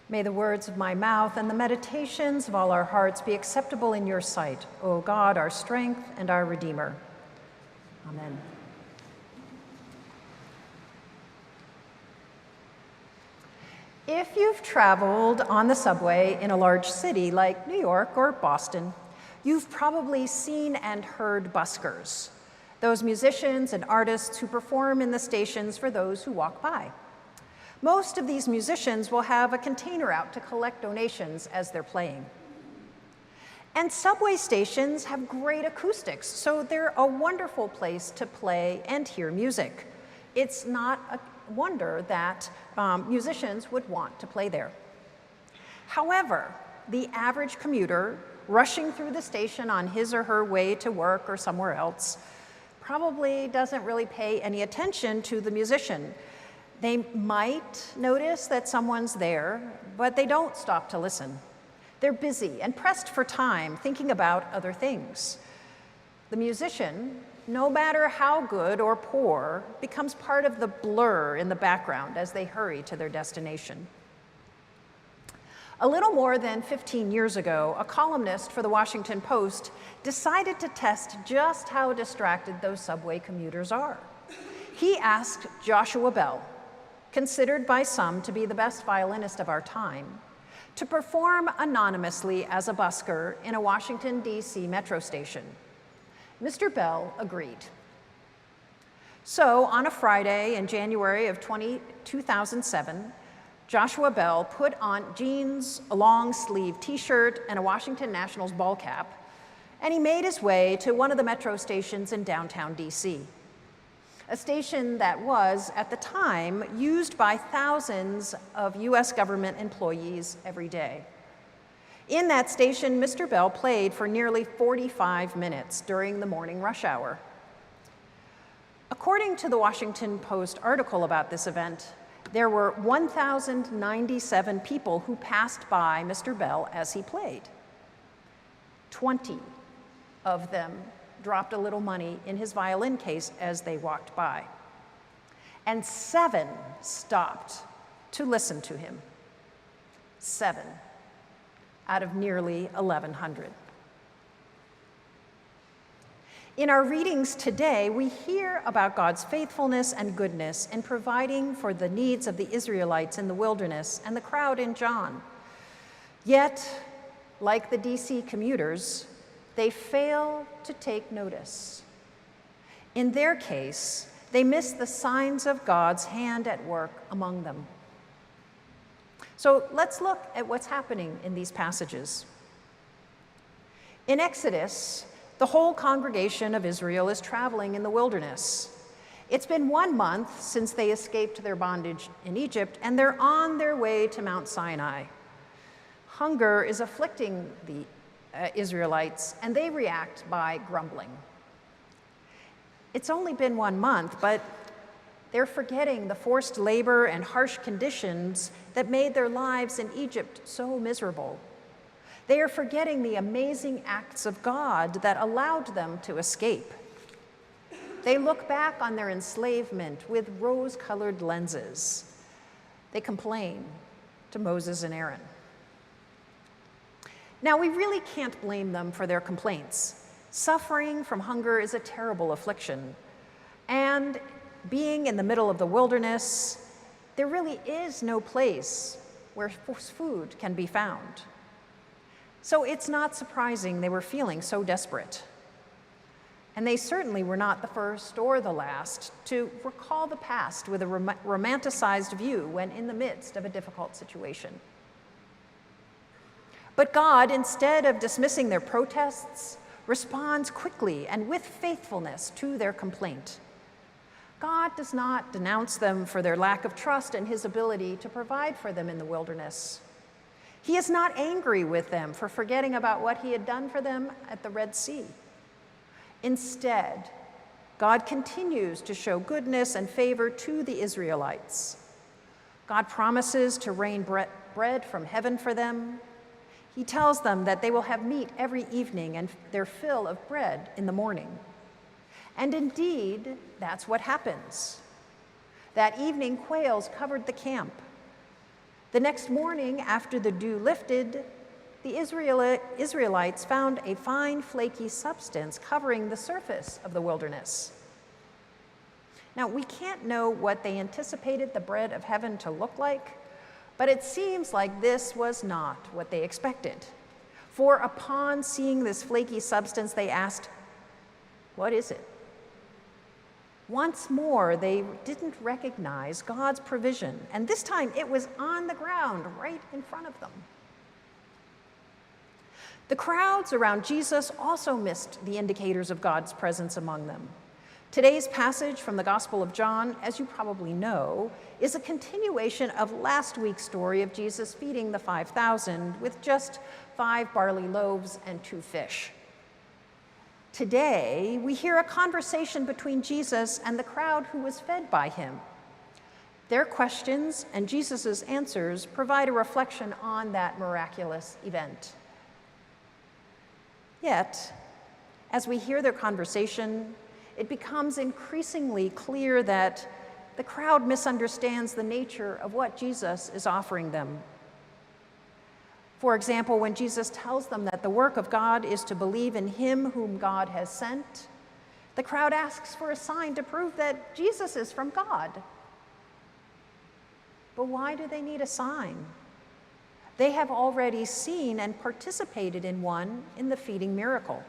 May the words of my mouth and the meditations of all our hearts be acceptable in your sight, O God, our strength and our Redeemer. Amen. If you've traveled on the subway in a large city like New York or Boston, you've probably seen and heard buskers, those musicians and artists who perform in the stations for those who walk by. Most of these musicians will have a container out to collect donations as they're playing. And subway stations have great acoustics, so they're a wonderful place to play and hear music. It's not a wonder that musicians would want to play there. However, the average commuter rushing through the station on his or her way to work or somewhere else probably doesn't really pay any attention to the musician. They might notice that someone's there, but they don't stop to listen. They're busy and pressed for time, thinking about other things. The musician, no matter how good or poor, becomes part of the blur in the background as they hurry to their destination. A little more than 15 years ago, a columnist for the Washington Post decided to test just how distracted those subway commuters are. He asked Joshua Bell, considered by some to be the best violinist of our time, to perform anonymously as a busker in a Washington, D.C. metro station. Mr. Bell agreed. So on a Friday in January of 2007, Joshua Bell put on jeans, a long-sleeve t-shirt, and a Washington Nationals ball cap, and he made his way to one of the metro stations in downtown D.C., a station that was, at the time, used by thousands of U.S. government employees every day. In that station, Mr. Bell played for nearly 45 minutes during the morning rush hour. According to the Washington Post article about this event, there were 1,097 people who passed by Mr. Bell as he played. 20 of them dropped a little money in his violin case as they walked by. And 7 stopped to listen to him. 7 out of nearly 1,100. In our readings today, we hear about God's faithfulness and goodness in providing for the needs of the Israelites in the wilderness and the crowd in John. Yet, like the DC commuters, they fail to take notice. In their case, they miss the signs of God's hand at work among them. So let's look at what's happening in these passages. In Exodus, the whole congregation of Israel is traveling in the wilderness. It's been 1 month since they escaped their bondage in Egypt, and they're on their way to Mount Sinai. Hunger is afflicting the Israelites, and they react by grumbling. It's only been 1 month, but they're forgetting the forced labor and harsh conditions that made their lives in Egypt so miserable. They are forgetting the amazing acts of God that allowed them to escape. They look back on their enslavement with rose-colored lenses. They complain to Moses and Aaron. Now, we really can't blame them for their complaints. Suffering from hunger is a terrible affliction. And being in the middle of the wilderness, there really is no place where food can be found. So it's not surprising they were feeling so desperate. And they certainly were not the first or the last to recall the past with a romanticized view when in the midst of a difficult situation. But God, instead of dismissing their protests, responds quickly and with faithfulness to their complaint. God does not denounce them for their lack of trust in his ability to provide for them in the wilderness. He is not angry with them for forgetting about what he had done for them at the Red Sea. Instead, God continues to show goodness and favor to the Israelites. God promises to rain bread from heaven for them. He tells them that they will have meat every evening and their fill of bread in the morning. And indeed, that's what happens. That evening, quails covered the camp. The next morning, after the dew lifted, the Israelites found a fine, flaky substance covering the surface of the wilderness. Now, we can't know what they anticipated the bread of heaven to look like, but it seems like this was not what they expected. For upon seeing this flaky substance, they asked, "What is it?" Once more, they didn't recognize God's provision, and this time it was on the ground right in front of them. The crowds around Jesus also missed the indicators of God's presence among them. Today's passage from the Gospel of John, as you probably know, is a continuation of last week's story of Jesus feeding the 5,000 with just 5 barley loaves and 2 fish. Today, we hear a conversation between Jesus and the crowd who was fed by him. Their questions and Jesus' answers provide a reflection on that miraculous event. Yet, as we hear their conversation, it becomes increasingly clear that the crowd misunderstands the nature of what Jesus is offering them. For example, when Jesus tells them that the work of God is to believe in him whom God has sent, the crowd asks for a sign to prove that Jesus is from God. But why do they need a sign? They have already seen and participated in one in the feeding miracle.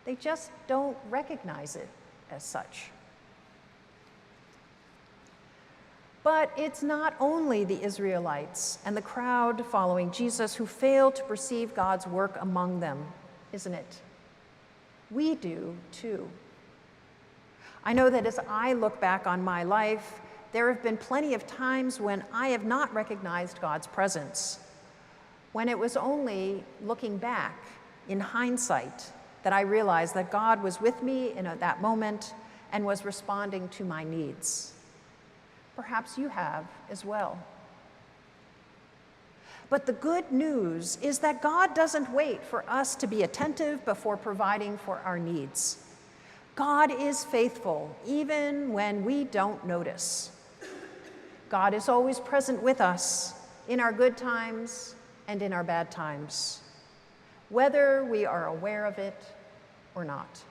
They just don't recognize it as such. But it's not only the Israelites and the crowd following Jesus who fail to perceive God's work among them, isn't it? We do too. I know that as I look back on my life, there have been plenty of times when I have not recognized God's presence, when it was only looking back in hindsight that I realized that God was with me in that moment and was responding to my needs. Perhaps you have as well. But the good news is that God doesn't wait for us to be attentive before providing for our needs. God is faithful even when we don't notice. God is always present with us in our good times and in our bad times, whether we are aware of it or not.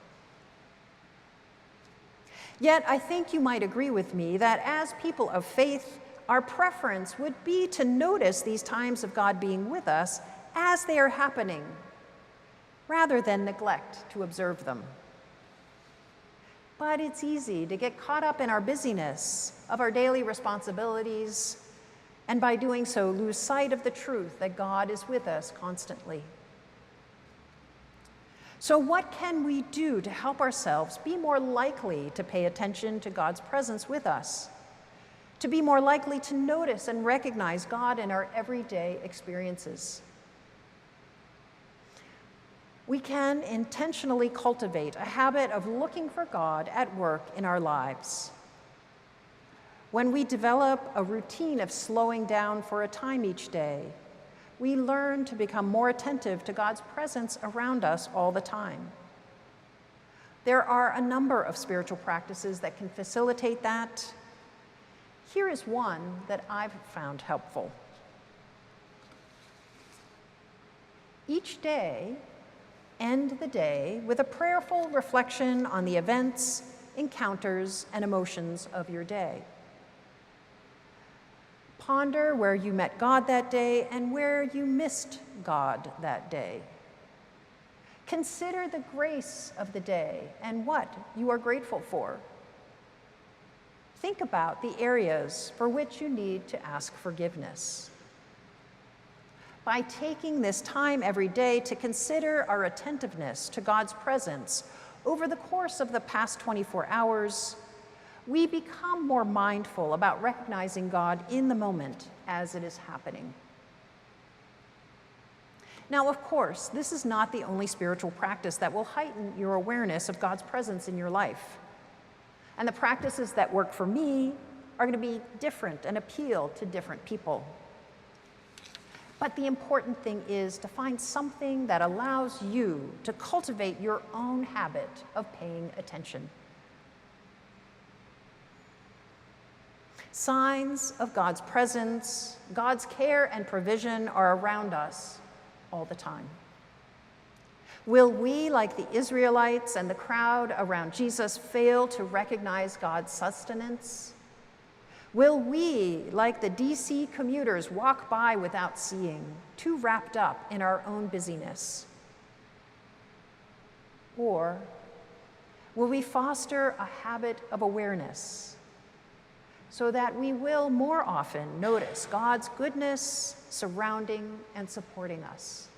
Yet I think you might agree with me that as people of faith, our preference would be to notice these times of God being with us as they are happening, rather than neglect to observe them. But it's easy to get caught up in our busyness of our daily responsibilities, and by doing so, lose sight of the truth that God is with us constantly. So what can we do to help ourselves be more likely to pay attention to God's presence with us, to be more likely to notice and recognize God in our everyday experiences? We can intentionally cultivate a habit of looking for God at work in our lives. When we develop a routine of slowing down for a time each day, we learn to become more attentive to God's presence around us all the time. There are a number of spiritual practices that can facilitate that. Here is one that I've found helpful. Each day, end the day with a prayerful reflection on the events, encounters, and emotions of your day. Ponder where you met God that day and where you missed God that day. Consider the grace of the day and what you are grateful for. Think about the areas for which you need to ask forgiveness. By taking this time every day to consider our attentiveness to God's presence over the course of the past 24 hours, we become more mindful about recognizing God in the moment as it is happening. Now, of course, this is not the only spiritual practice that will heighten your awareness of God's presence in your life. And the practices that work for me are going to be different and appeal to different people. But the important thing is to find something that allows you to cultivate your own habit of paying attention. Signs of God's presence, God's care and provision are around us all the time. Will we, like the Israelites and the crowd around Jesus, fail to recognize God's sustenance? Will we, like the DC commuters, walk by without seeing, too wrapped up in our own busyness? Or will we foster a habit of awareness so that we will more often notice God's goodness surrounding and supporting us?